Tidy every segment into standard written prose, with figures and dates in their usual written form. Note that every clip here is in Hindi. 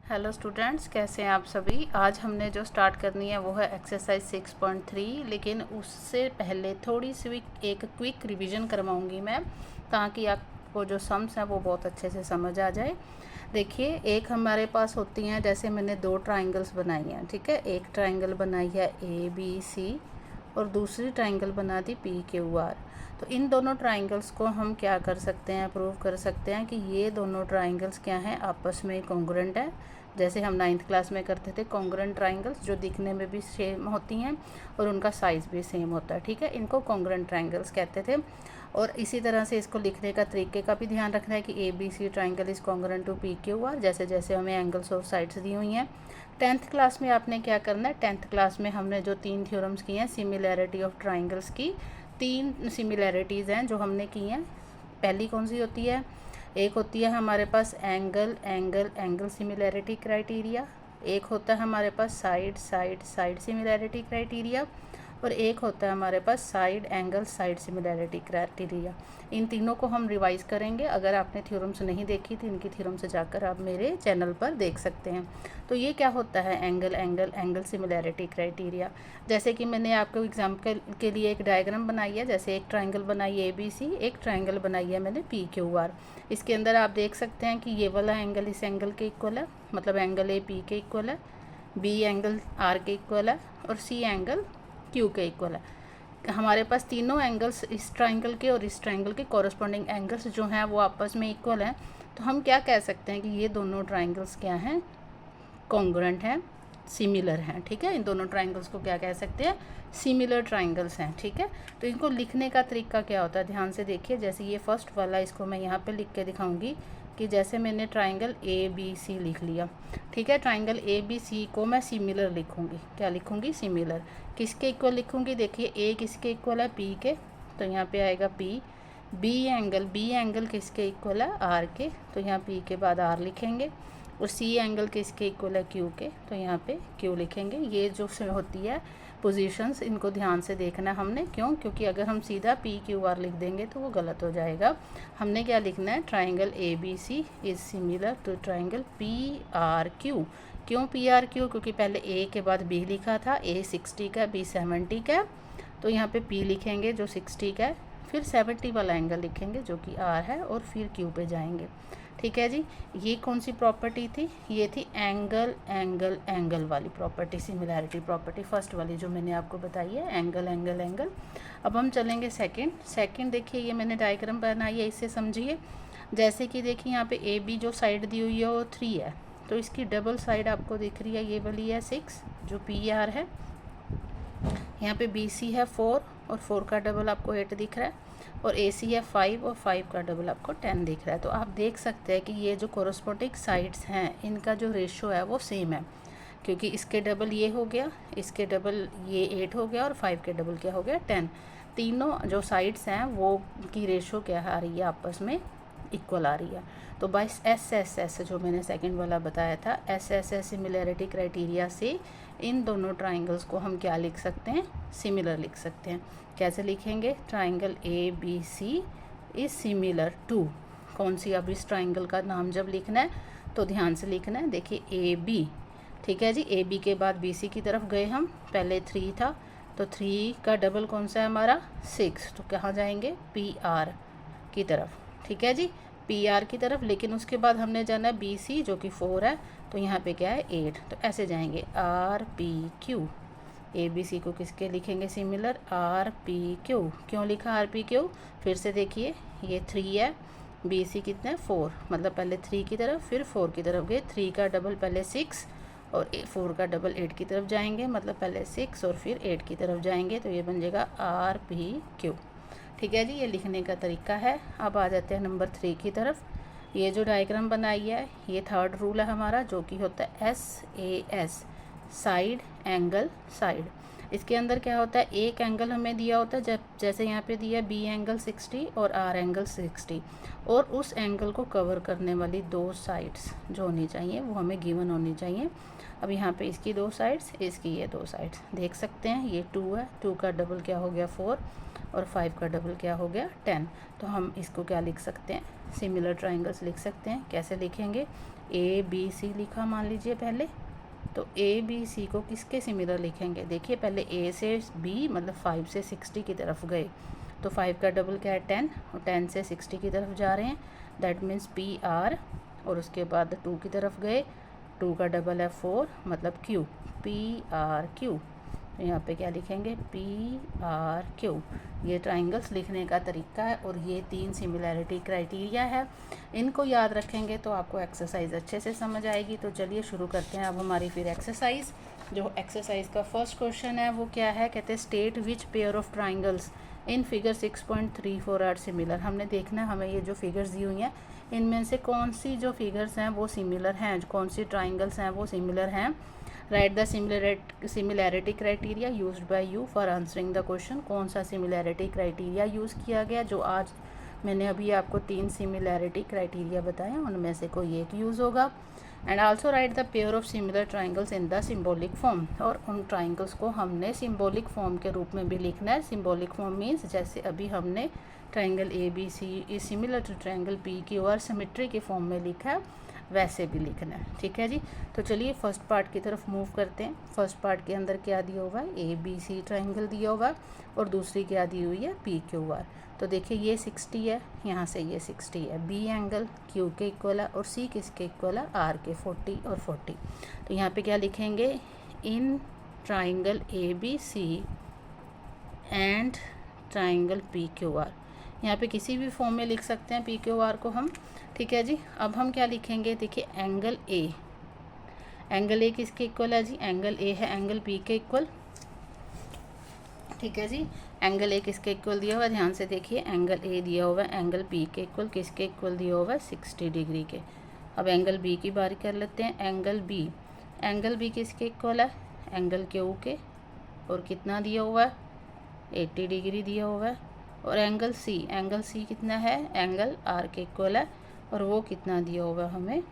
हेलो स्टूडेंट्स, कैसे हैं आप सभी। आज हमने जो स्टार्ट करनी है वो है एक्सरसाइज 6.3, लेकिन उससे पहले थोड़ी सी एक क्विक रिवीजन करवाऊंगी मैं, ताकि आपको जो सम्स हैं वो बहुत अच्छे से समझ आ जाए। देखिए, एक हमारे पास होती हैं, जैसे मैंने दो ट्राइंगल्स बनाई हैं, ठीक है। एक ट्राइंगल बनाई है ABC और दूसरी ट्राइंगल बना दी PQR। तो इन दोनों ट्राइंगल्स को हम क्या कर सकते हैं, प्रूव कर सकते हैं कि ये दोनों ट्राइंगल्स क्या हैं, आपस में कॉन्ग्रुएंट है। जैसे हम 9th क्लास में करते थे कॉन्ग्रुएंट ट्राइंगल्स, जो दिखने में भी सेम होती हैं और उनका साइज़ भी सेम होता है, ठीक है। इनको कॉन्ग्रुएंट ट्राइंगल्स कहते थे। और इसी तरह से इसको लिखने का तरीके का भी ध्यान रखना है कि ABC triangle is congruent to PQR, जैसे जैसे हमें एंगल्स और साइड्स दी हुई हैं। 10th क्लास में आपने क्या करना है, 10th क्लास में हमने जो 3 थ्योरम्स की हैं सिमिलैरिटी ऑफ ट्राइंगल्स की, 3 सिमिलैरिटीज़ हैं जो हमने की हैं। पहली कौन सी होती है, एक होती है हमारे पास angle angle angle similarity criteria, एक होता है हमारे पास side side side similarity criteria, और एक होता है हमारे पास side angle side similarity criteria. इन तीनों को हम रिवाइज करेंगे। अगर आपने थ्योरम्स नहीं देखी तो इनकी थ्योरम से जाकर आप मेरे चैनल पर देख सकते हैं। तो ये क्या होता है, angle angle angle similarity criteria. जैसे कि मैंने आपको एग्जाम्पल के लिए एक डायग्राम बनाई है, जैसे एक ट्राइंगल बनाई है ABC, एक ट्राइंगल बनाई है मैंने PQR। इसके अंदर आप देख सकते हैं कि ये वाला एंगल इस एंगल के इक्वल है, मतलब एंगल AP के इक्वल है, B एंगल R के इक्वल है और C एंगल Q के इक्वल है। हमारे पास तीनों एंगल्स, इस ट्राइंगल के और इस ट्राइंगल के कॉरस्पॉन्डिंग एंगल्स जो हैं वो आपस में इक्वल हैं। तो हम क्या कह सकते हैं कि ये दोनों ट्राइंगल्स क्या हैं, कॉन्ग्रुएंट हैं, सिमिलर हैं, ठीक है। इन दोनों ट्राइंगल्स को क्या कह सकते हैं, सिमिलर ट्राइंगल्स हैं, ठीक है। तो इनको लिखने का तरीका क्या होता है, ध्यान से देखिए। जैसे ये फर्स्ट वाला, इसको मैं यहाँ पे लिख के दिखाऊंगी कि जैसे मैंने ट्राइंगल ABC लिख लिया, ठीक है। ट्राइंगल ABC को मैं सिमिलर लिखूंगी, क्या लिखूंगी, सिमिलर। किसके इक्वल लिखूंगी, देखिए A किसके इक्वल है, P के, तो यहाँ पे आएगा P। B एंगल किसके इक्वल है, R के, तो यहाँ P के बाद R लिखेंगे। और C एंगल किसके इक्वल है, Q के, तो यहाँ पे Q लिखेंगे। ये जो होती है पोजीशंस, इनको ध्यान से देखना है हमने, क्यों, क्योंकि अगर हम सीधा PQR लिख देंगे तो वो गलत हो जाएगा। हमने क्या लिखना है, triangle ABC is similar to triangle PRQ। क्यों PRQ, क्योंकि पहले A के बाद B लिखा था, A 60 का, B 70 का, तो यहाँ पे P लिखेंगे जो 60 का है, फिर 70 वाला एंगल लिखेंगे जो कि R है, और फिर Q पे जाएंगे, ठीक है जी। ये कौन सी प्रॉपर्टी थी, ये थी एंगल एंगल एंगल वाली प्रॉपर्टी, सिमिलैरिटी प्रॉपर्टी, फर्स्ट वाली जो मैंने आपको बताई है, एंगल एंगल एंगल। अब हम चलेंगे सेकंड। देखिए, ये मैंने डायग्राम बनाई है, इससे समझिए। जैसे कि देखिए यहाँ पे AB जो साइड दी हुई है वो 3 है, तो इसकी डबल साइड आपको दिख रही है, ये वाली है 6 जो PR है। यहाँ पे BC है 4 और 4 का डबल आपको 8 दिख रहा है, और AC है 5 और 5 का डबल आपको 10 दिख रहा है। तो आप देख सकते हैं कि ये जो कोरस्पोंडिंग साइड्स हैं, इनका जो रेशो है वो सेम है, क्योंकि इसके डबल ये हो गया, इसके डबल ये 8 हो गया, और 5 के डबल क्या हो गया, 10। तीनों जो साइड्स हैं वो की रेशो क्या आ रही है, आपस में इक्वल आ रही है। तो बाय SSS जो मैंने सेकंड वाला बताया था, SSS सिमिलैरिटी क्राइटेरिया से इन दोनों ट्राइंगल्स को हम क्या लिख सकते हैं, सिमिलर लिख सकते हैं। कैसे लिखेंगे, triangle ABC is similar to, कौन सी, अब इस ट्राइंगल का नाम जब लिखना है तो ध्यान से लिखना है। देखिए AB, ठीक है जी। AB के बाद BC की तरफ गए हम, पहले 3 था, तो 3 का डबल कौन सा है हमारा, 6, तो कहाँ जाएंगे, PR की तरफ, ठीक है जी, PR की तरफ। लेकिन उसके बाद हमने जाना है BC जो कि 4 है, तो यहाँ पे क्या है 8, तो ऐसे जाएंगे RPQ। ABC को किसके लिखेंगे, सिमिलर, RPQ। क्यों लिखा RPQ, फिर से देखिए, ये 3 है, BC कितना है 4, मतलब पहले 3 की तरफ फिर 4 की तरफ गए, 3 का डबल पहले 6 और 4 का डबल 8 की तरफ जाएंगे, मतलब पहले 6 और फिर 8 की तरफ जाएंगे, तो ये बन जाएगा RPQ, ठीक है जी। ये लिखने का तरीका है। अब आ जाते हैं नंबर 3 की तरफ। ये जो डायग्राम बनाई है, ये थर्ड रूल है हमारा, जो कि होता है SAS, साइड एंगल साइड। इसके अंदर क्या होता है, एक एंगल हमें दिया होता है, जब जैसे यहाँ पे दिया B एंगल 60 और R एंगल 60, और उस एंगल को कवर करने वाली 2 साइड्स जो होनी चाहिए वो हमें गिवन होनी चाहिए। अब यहाँ पे इसकी 2 साइड्स, इसकी ये 2 साइड्स देख सकते हैं, ये 2 है, 2 का डबल क्या हो गया 4, और 5 का डबल क्या हो गया 10। तो हम इसको क्या लिख सकते हैं, सिमिलर ट्राइंगल्स लिख सकते हैं। कैसे लिखेंगे, ए बी सी लिखा मान लीजिए पहले, तो ए बी सी को किसके सिमिलर लिखेंगे? देखिए पहले ए से बी मतलब 5 से 60 की तरफ गए, तो 5 का डबल क्या है 10, और 10 से 60 की तरफ जा रहे हैं, दैट मीन्स पी आर, और उसके बाद 2 की तरफ गए, 2 का डबल है 4 मतलब क्यू, पी आर क्यू। तो यहाँ पे क्या लिखेंगे? P R Q. ये ट्राइंगल्स लिखने का तरीका है और ये 3 सिमिलैरिटी क्राइटेरिया है। इनको याद रखेंगे तो आपको एक्सरसाइज अच्छे से समझ आएगी। तो चलिए शुरू करते हैं अब हमारी फिर एक्सरसाइज। जो एक्सरसाइज का फर्स्ट क्वेश्चन है वो क्या है? कहते हैं state which pair of triangles in figure 6.34 are similar. हमने देखना है हमें ये जो फिगर्स दी हुई हैं इनमें से कौन सी जो फिगर्स हैं वो सिमिलर हैं, कौन सी ट्राइंगल्स हैं वो सिमिलर हैं। Right the similarity criteria used by you for answering the question. कौन सा सिमिलैरिटी क्राइटेरिया यूज़ किया गया? जो आज मैंने अभी आपको 3 सिमिलैरिटी क्राइटेरिया बताए उनमें से कोई एक यूज़ होगा। And also right the pair of similar triangles in the symbolic form. और उन ट्राइंगल्स को हमने सिम्बॉलिक फॉर्म के रूप में भी लिखना है। सिम्बॉलिक फॉर्म मीन्स जैसे अभी हमने triangle A B C is similar to triangle P Q R symmetry के फॉर्म में लिखा है, वैसे भी लिखना है। ठीक है जी। तो चलिए फर्स्ट पार्ट की तरफ मूव करते हैं। फर्स्ट पार्ट के अंदर क्या दिया हुआ है? ए बी सी ट्राइंगल दिया होगा और दूसरी क्या दी हुई है? P Q are. तो देखिए ये 60 है, यहाँ से ये 60 है, बी एंगल क्यू के इक्वल है और सी किसके इक्वल है? आर के, 40 और 40। तो यहाँ पे क्या लिखेंगे? In triangle A B C and triangle P Q R. यहाँ पे किसी भी फॉर्म में लिख सकते हैं पी क्यू आर को हम। ठीक है जी। अब हम क्या लिखेंगे? देखिए एंगल ए, एंगल ए किसके इक्वल है जी? एंगल ए है एंगल पी के इक्वल। ठीक है जी। एंगल ए किसके इक्वल दिया हुआ है? ध्यान से देखिए, एंगल ए दिया हुआ है एंगल पी के इक्वल, किसके इक्वल दिया हुआ है? 60 डिग्री के। अब एंगल बी की बारी कर लेते हैं। एंगल बी किसके इक्वल है? एंगल क्यू के, और कितना दिया हुआ है? 80 डिग्री दिया हुआ है। और एंगल सी कितना है? एंगल आर के इक्वल है, और वो कितना दिया हुआ है हमें?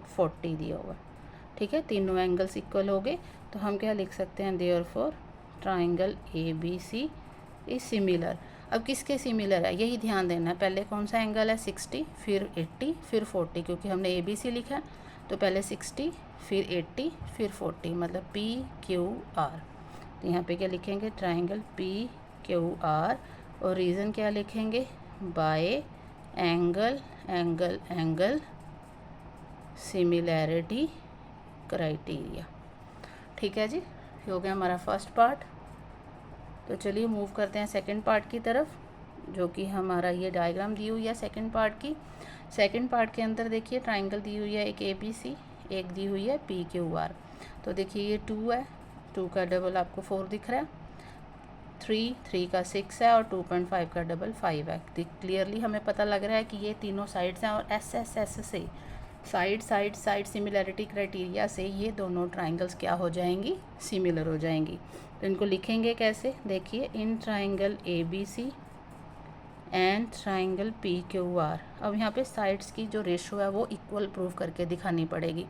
40 दिया हुआ है। ठीक है, तीनों एंगल्स इक्वल हो गए। तो हम क्या लिख सकते हैं? Therefore triangle A B C is similar. अब किसके सिमिलर है यही ध्यान देना है। पहले कौन सा एंगल है? 60, फिर 80, फिर 40, क्योंकि हमने ए बी सी लिखा है। तो पहले 60, फिर 80, फिर 40, मतलब पी क्यू आर। तो यहाँ पे क्या लिखेंगे? ट्राइंगल पी क्यू आर, और रीज़न क्या लिखेंगे? Bye angle similarity criteria. ठीक है जी, हो गया हमारा फर्स्ट पार्ट। तो चलिए मूव करते हैं सेकंड पार्ट की तरफ, जो कि हमारा ये डायग्राम दी हुई है सेकंड पार्ट की। सेकंड पार्ट के अंदर देखिए ट्राइंगल दी हुई है एक ए बी सी, एक दी हुई है पी क्यू आर। तो देखिए ये 2 है, 2 का डबल आपको 4 दिख रहा है, 3 का 6 है, और 2.5 का डबल 5 है। क्लियरली हमें पता लग रहा है कि ये तीनों साइड्स हैं, और एस से साइड सिमिलैरिटी क्राइटेरिया से ये दोनों ट्राइंगल्स क्या हो जाएंगी? सिमिलर हो जाएंगी। तो इनको लिखेंगे कैसे? देखिए in triangle A B C and triangle P Q R. अब यहाँ पे साइड्स की जो रेशो है वो इक्वल प्रूव करके दिखानी पड़ेगी।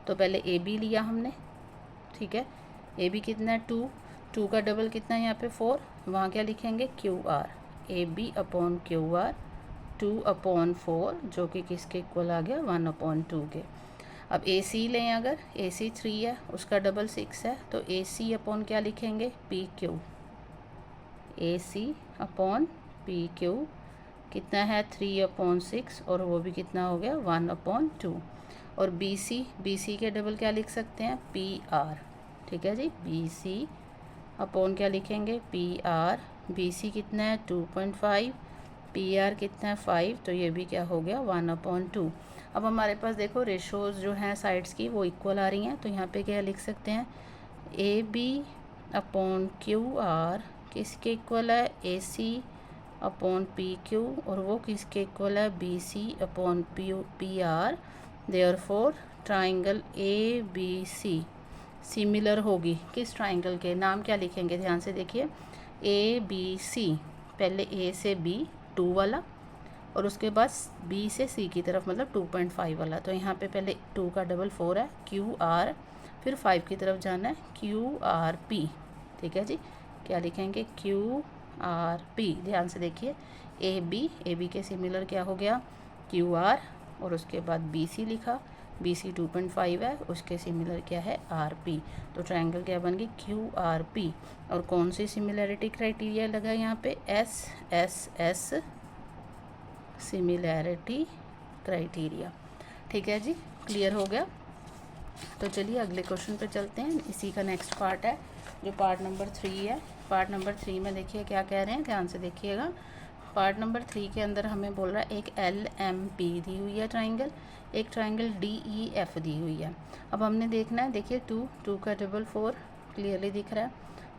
तो पहले ए बी लिया हमने, ठीक है, ए बी कितना है? 2 का डबल कितना है यहाँ पे? 4। वहाँ क्या लिखेंगे? Q R, A B upon Q R 2/4, जो कि किसके इक्वल आ गया? 1/2 के। अब ए सी लें, अगर ए सी 3 है, उसका डबल 6 है, तो ए सी अपॉन क्या लिखेंगे? पी क्यू, ए सी अपॉन पी क्यू कितना है? 3/6, और वो भी कितना हो गया? 1/2। और बी सी के डबल क्या लिख सकते हैं? P R. ठीक है जी, बी सी अपॉन क्या लिखेंगे? P R. बी सी कितना है? 2.5, पी आर कितना है? 5, तो ये भी क्या हो गया? 1/2। अब हमारे पास देखो रेशोज़ जो हैं साइड्स की वो इक्वल आ रही हैं, तो यहाँ पे क्या लिख सकते हैं? A B upon Q R किसके इक्वल है? A C upon P Q, और वो किसके इक्वल है? B C upon P R. Therefore triangle A B C similar होगी किस ट्राइंगल के? नाम क्या लिखेंगे? ध्यान से देखिए, ए बी सी, पहले ए से बी 2 वाला, और उसके बाद बी से सी की तरफ मतलब 2.5 वाला। तो यहाँ पे पहले 2 का डबल 4 है, क्यू आर, फिर 5 की तरफ जाना है, क्यू आर पी। ठीक है जी, क्या लिखेंगे? Q R P. ध्यान से देखिए, ए बी के सिमिलर क्या हो गया? क्यू आर, और उसके बाद बी सी लिखा, BC 2.5 है, उसके सिमिलर क्या है RP। तो ट्रायंगल क्या बन गई QRP। और कौन सी सिमिलैरिटी क्राइटेरिया लगा यहाँ पे SSS सिमिलैरिटी क्राइटेरिया। ठीक है जी, क्लियर हो गया। तो चलिए अगले क्वेश्चन पे चलते हैं। इसी का नेक्स्ट पार्ट है जो पार्ट नंबर 3 है। पार्ट नंबर 3 में देखिए क्या कह रहे हैं, ध्यान से देखिएगा। पार्ट नंबर 3 के अंदर हमें बोल रहा है एक LMP दी हुई है ट्राइंगल, एक ट्राइंगल DEF दी हुई है। अब हमने देखना है, देखिए 2 का डबल 4 क्लियरली दिख रहा है,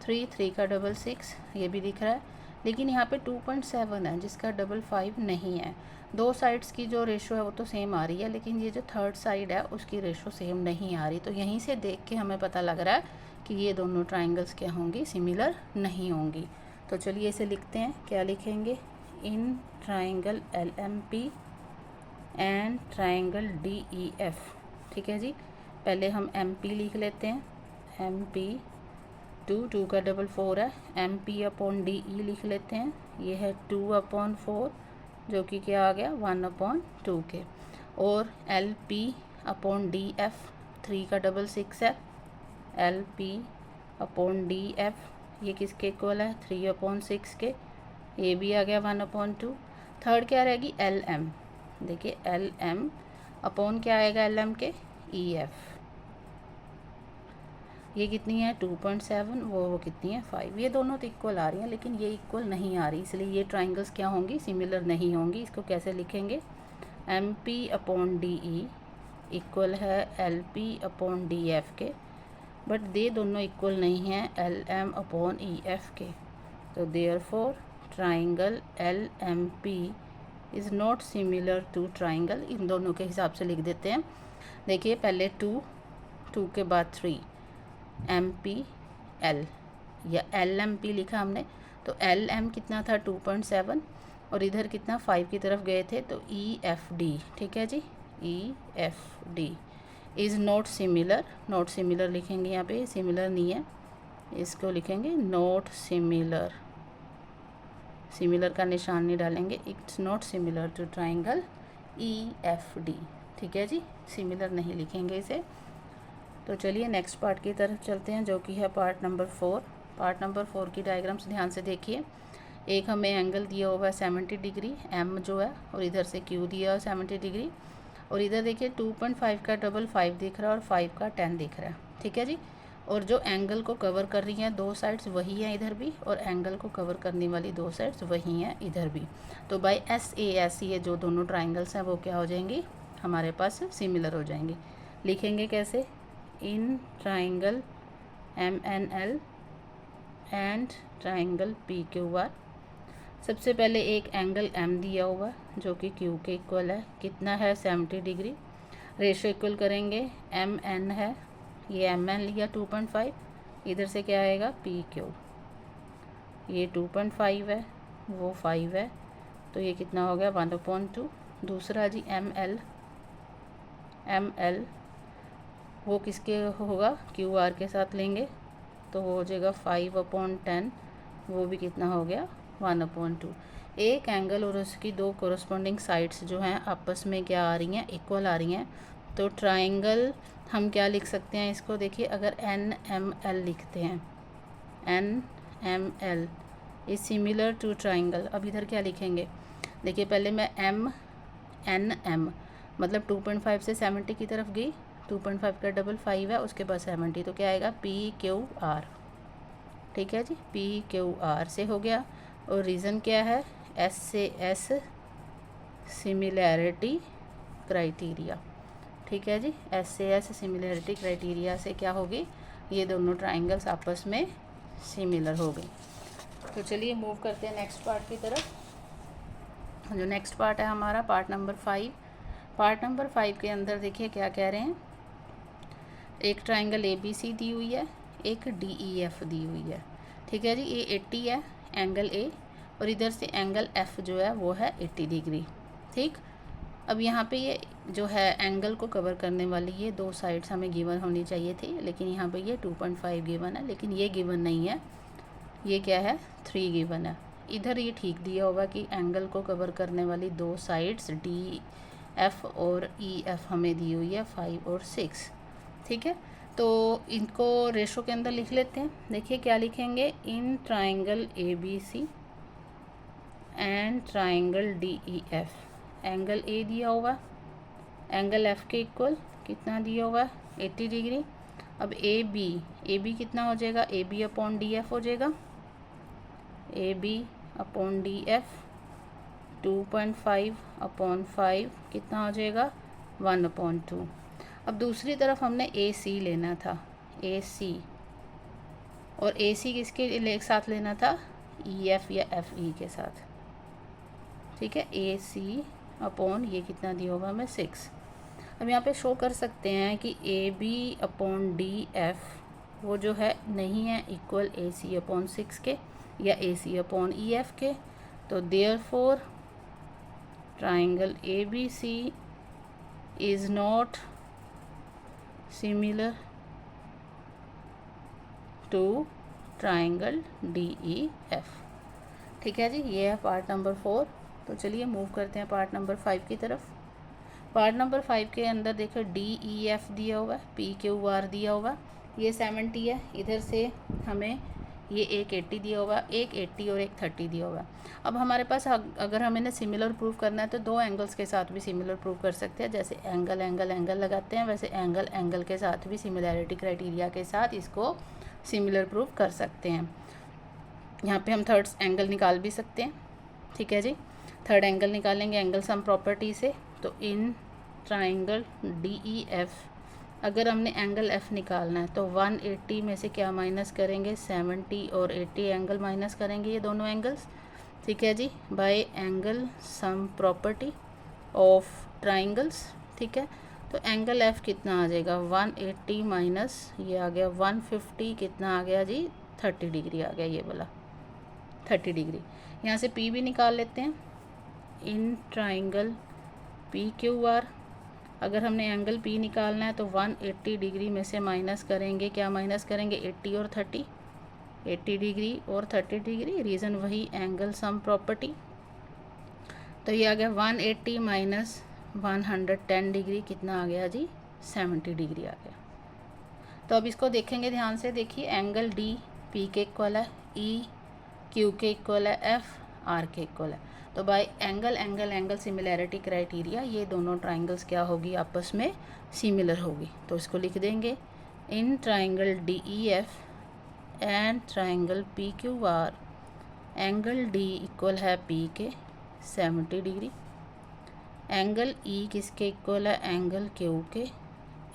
3 का डबल 6 ये भी दिख रहा है, लेकिन यहाँ पे 2.7 है जिसका डबल 5 नहीं है। दो साइड्स की जो रेशो है वो तो सेम आ रही है, लेकिन ये जो थर्ड साइड है उसकी रेशो सेम नहीं आ रही। तो यहीं से देख के हमें पता लग रहा है कि ये दोनों ट्राइंगल्स क्या होंगी, सिमिलर नहीं होंगी। तो चलिए इसे लिखते हैं, क्या लिखेंगे, in triangle LMP and triangle DEF। ठीक है जी, पहले हम MP लिख लेते हैं, MP 2 का डबल 4 है, MP अपॉन DE लिख लेते हैं, ये है 2/4 जो कि क्या आ गया 1/2 के। और LP अपॉन DF 3 का डबल 6 है, LP अपॉन DF ये किसके इक्वल है 3/6 के, ये भी आ गया 1/2। थर्ड क्या रहेगी LM, देखिए LM अपॉन क्या आएगा LM के EF, ये कितनी है 2.7, वो कितनी है 5। ये दोनों तो इक्वल आ रही हैं लेकिन ये इक्वल नहीं आ रही, इसलिए ये ट्राइंगल्स क्या होंगी, सिमिलर नहीं होंगी। इसको कैसे लिखेंगे, MP अपॉन DE इक्वल है LP अपॉन DF के, बट ये दोनों इक्वल नहीं हैं LM अपॉन EF के। तो therefore triangle LMP is not similar to triangle, इन दोनों के हिसाब से लिख देते हैं। देखिए पहले 2 के बाद 3 MPL या LMP लिखा हमने, तो LM कितना था 2.7 और इधर कितना 5 की तरफ गए थे, तो EFD। ठीक है जी, EFD is not similar, not similar लिखेंगे यहाँ पे, सिमिलर नहीं है, इसको लिखेंगे नॉट सिमिलर, सिमिलर का निशान नहीं डालेंगे, it's not similar to triangle EFD। ठीक है जी, सिमिलर नहीं लिखेंगे इसे। तो चलिए नेक्स्ट पार्ट की तरफ चलते हैं जो कि है पार्ट नंबर 4। पार्ट नंबर 4 की डायग्राम्स ध्यान से देखिए। एक हमें एंगल दिया हुआ है 70 डिग्री M जो है, और इधर से Q दिया हुआ 70 डिग्री, और इधर देखिए 2.5 का डबल 5 दिख रहा है और 5 का 10 दिख रहा है। ठीक है जी, और जो एंगल को कवर कर रही हैं दो साइड्स वही हैं इधर भी, और एंगल को कवर करने वाली दो साइड्स वही हैं इधर भी। तो बाय SAS ये जो दोनों ट्राइंगल्स हैं वो क्या हो जाएंगी, हमारे पास सिमिलर हो जाएंगी। लिखेंगे कैसे, in triangle MNL and triangle PQR। सबसे पहले एक एंगल M दिया हुआ जो कि Q के इक्वल है, कितना है 70 डिग्री। रेशो इक्वल करेंगे, MN है, ये MN लिया 2.5, इधर से क्या आएगा PQ, ये 2.5 है वो 5 है, तो ये कितना हो गया 1/2। दूसरा जी ML वो किसके होगा, QR के साथ लेंगे तो हो जाएगा 5/10, वो भी कितना हो गया 1/2। एक एंगल और उसकी दो कोरस्पॉन्डिंग साइड्स जो हैं आपस में क्या आ रही हैं, इक्वल आ रही हैं। तो ट्राइंगल हम क्या लिख सकते हैं इसको, देखिए अगर NML लिखते हैं, NML is similar to triangle. अब इधर क्या लिखेंगे, देखिए पहले मैं NM मतलब 2.5 से 70 की तरफ गई, 2.5 का डबल 5 है उसके बाद 70, तो क्या आएगा PQR। ठीक है जी, PQR से हो गया। और रीज़न क्या है, SAS सिमिलैरिटी क्राइटेरिया। ठीक है जी, SAS सिमिलैरिटी क्राइटेरिया से क्या होगी, ये दोनों ट्राइंगल्स आपस में सिमिलर हो गई। तो चलिए मूव करते हैं नेक्स्ट पार्ट की तरफ। जो नेक्स्ट पार्ट है हमारा पार्ट नंबर 5। पार्ट नंबर 5 के अंदर देखिए क्या कह रहे हैं, एक ट्राइंगल ABC दी हुई है, एक DEF दी हुई है। ठीक है जी, ये 80 है एंगल A, और इधर से एंगल F जो है वो है 80 डिग्री। ठीक, अब यहाँ पे ये जो है एंगल को कवर करने वाली ये दो साइड्स हमें गिवन होनी चाहिए थी, लेकिन यहाँ पे ये 2.5 गिवन है, लेकिन ये गिवन नहीं है, ये क्या है 3 गिवन है। इधर ये ठीक दिया होगा कि एंगल को कवर करने वाली दो साइड्स एफ़ और ई एफ़ हमें दी हुई है 5 और 6, ठीक है। तो इनको रेशो के अंदर लिख लेते हैं। देखिए क्या लिखेंगे, in triangle A B C and triangle D E F, angle A दिया हुआ, एंगल एफ़ के इक्वल कितना दिया हुआ है 80 डिग्री। अब ए बी कितना हो जाएगा, A B upon D F हो जाएगा, A B upon D F 2.5 upon 5 कितना हो जाएगा 1/2। अब दूसरी तरफ हमने ए सी लेना था, ए सी, और ए सी किसके साथ लेना था, ई एफ़ या एफ़ ई के साथ, ठीक है। ए सी अपॉन ये कितना दिया होगा हमें 6। अब यहाँ पे शो कर सकते हैं कि A B upon D F वो जो है नहीं है इक्वल ए सी अपॉन 6 के या ए सी अपॉन ई एफ़ के। तो therefore triangle A B C is not similar to triangle D E F, ठीक है जी। ये है पार्ट नंबर 4। तो चलिए मूव करते हैं पार्ट नंबर 5 की तरफ। पार्ट नंबर 5 के अंदर देखो डी ई एफ़ दिया हुआ है, पी क्यू आर दिया हुआ, ये 70 है, इधर से हमें ये एक 80 दिया हुआ, एक 80 और एक 30 दिया हुआ। अब हमारे पास अगर हमें ना सिमिलर प्रूव करना है तो दो एंगल्स के साथ भी सिमिलर प्रूव कर सकते हैं। जैसे एंगल एंगल एंगल लगाते हैं, वैसे एंगल एंगल के साथ भी सिमिलैरिटी क्राइटेरिया के साथ इसको सिमिलर प्रूव कर सकते हैं। यहाँ पे हम थर्ड एंगल निकाल भी सकते हैं, ठीक है जी। थर्ड एंगल निकालेंगे एंगल सम प्रॉपर्टी से। तो in triangle D E F अगर हमने एंगल एफ़ निकालना है तो 180 में से क्या माइनस करेंगे, 70 और 80 एंगल माइनस करेंगे, ये दोनों एंगल्स, ठीक है जी, by angle sum property of triangles, ठीक है। तो एंगल एफ़ कितना आ जाएगा 180 माइनस ये आ गया 150, कितना आ गया जी 30 डिग्री आ गया, ये वाला 30 डिग्री। यहाँ से पी भी निकाल लेते हैं, in triangle P Q are अगर हमने एंगल पी निकालना है तो 180 डिग्री में से माइनस करेंगे, क्या माइनस करेंगे 80 और 30, 80 डिग्री और 30 डिग्री, रीज़न वही एंगल सम प्रॉपर्टी। तो ये आ गया 180 माइनस 110 डिग्री, कितना आ गया जी 70 डिग्री आ गया। तो अब इसको देखेंगे ध्यान से, देखिए एंगल डी पी के इक्वल है, ई क्यू के इक्वल है, एफ आर के इक्वल है। तो bye angle angle angle similarity criteria ये दोनों ट्राइंगल्स क्या होगी, आपस में सिमिलर होगी। तो इसको लिख देंगे, in triangle D E F and triangle P Q R angle D equal है पी के 70 डिग्री, एंगल ई किसके इक्वल है, एंगल क्यू के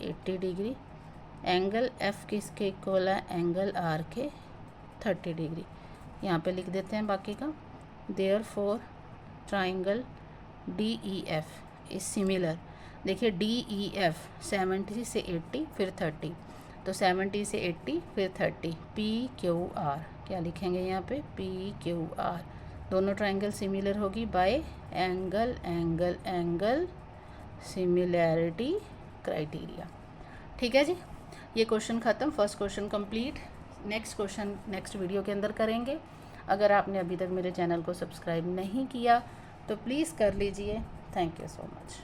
80 डिग्री, एंगल एफ किसके इक्वल है, एंगल आर के 30 डिग्री। यहाँ पे लिख देते हैं बाकी का। Therefore triangle D E F is similar, देखिए डी ई एफ 70 से 80 फिर 30, तो 70 से 80 फिर 30, पी क्यू आर क्या लिखेंगे यहाँ पे, पी क्यू आर दोनों ट्राइंगल सिमिलर होगी bye angle angle angle similarity criteria, ठीक है जी। ये क्वेश्चन ख़त्म, first question complete. Next question next video के अंदर करेंगे। अगर आपने अभी तक मेरे चैनल को सब्सक्राइब नहीं किया तो प्लीज़ कर लीजिए। Thank you so much.